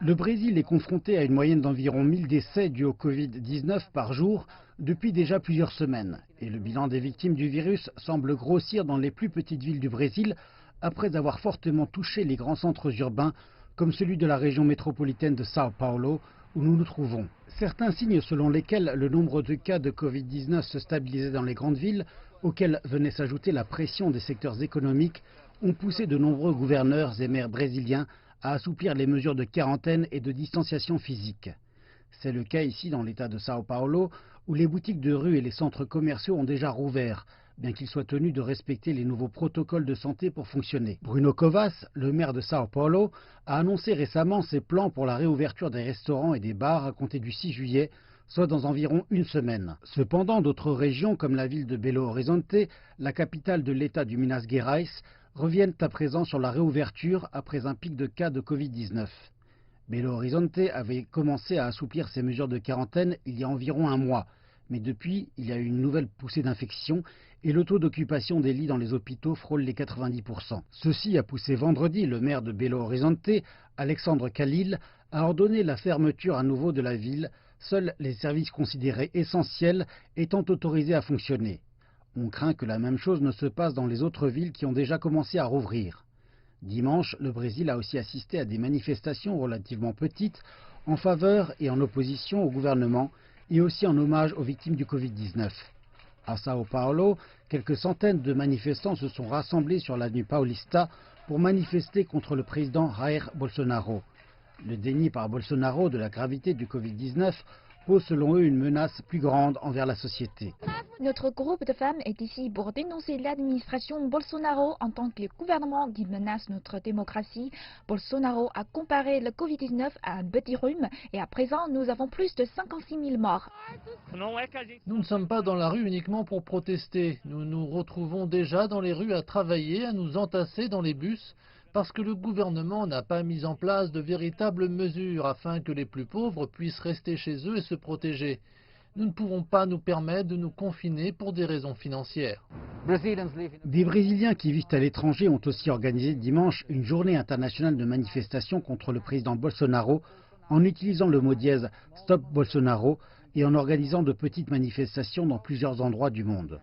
Le Brésil est confronté à une moyenne d'environ 1000 décès dus au Covid-19 par jour depuis déjà plusieurs semaines. Et le bilan des victimes du virus semble grossir dans les plus petites villes du Brésil après avoir fortement touché les grands centres urbains comme celui de la région métropolitaine de São Paulo où nous nous trouvons. Certains signes selon lesquels le nombre de cas de Covid-19 se stabilisait dans les grandes villes, auxquels venait s'ajouter la pression des secteurs économiques, ont poussé de nombreux gouverneurs et maires brésiliens à assouplir les mesures de quarantaine et de distanciation physique. C'est le cas ici dans l'état de São Paulo, où les boutiques de rue et les centres commerciaux ont déjà rouvert, bien qu'ils soient tenus de respecter les nouveaux protocoles de santé pour fonctionner. Bruno Covas, le maire de São Paulo, a annoncé récemment ses plans pour la réouverture des restaurants et des bars à compter du 6 juillet, soit dans environ une semaine. Cependant, d'autres régions, comme la ville de Belo Horizonte, la capitale de l'état du Minas Gerais, reviennent à présent sur la réouverture après un pic de cas de Covid-19. Belo Horizonte avait commencé à assouplir ses mesures de quarantaine il y a environ un mois. Mais depuis, il y a eu une nouvelle poussée d'infection et le taux d'occupation des lits dans les hôpitaux frôle les 90%. Ceci a poussé vendredi le maire de Belo Horizonte, Alexandre Khalil, à ordonner la fermeture à nouveau de la ville, seuls les services considérés essentiels étant autorisés à fonctionner. On craint que la même chose ne se passe dans les autres villes qui ont déjà commencé à rouvrir. Dimanche, le Brésil a aussi assisté à des manifestations relativement petites en faveur et en opposition au gouvernement et aussi en hommage aux victimes du Covid-19. À São Paulo, quelques centaines de manifestants se sont rassemblés sur l'avenue Paulista pour manifester contre le président Jair Bolsonaro. Le déni par Bolsonaro de la gravité du Covid-19 pose selon eux une menace plus grande envers la société. Notre groupe de femmes est ici pour dénoncer l'administration Bolsonaro en tant que gouvernement qui menace notre démocratie. Bolsonaro a comparé le Covid-19 à un petit rhume et à présent nous avons plus de 56 000 morts. Nous ne sommes pas dans la rue uniquement pour protester. Nous nous retrouvons déjà dans les rues à travailler, à nous entasser dans les bus, parce que le gouvernement n'a pas mis en place de véritables mesures afin que les plus pauvres puissent rester chez eux et se protéger. Nous ne pouvons pas nous permettre de nous confiner pour des raisons financières. Des Brésiliens qui vivent à l'étranger ont aussi organisé dimanche une journée internationale de manifestation contre le président Bolsonaro en utilisant le mot dièse Stop Bolsonaro et en organisant de petites manifestations dans plusieurs endroits du monde.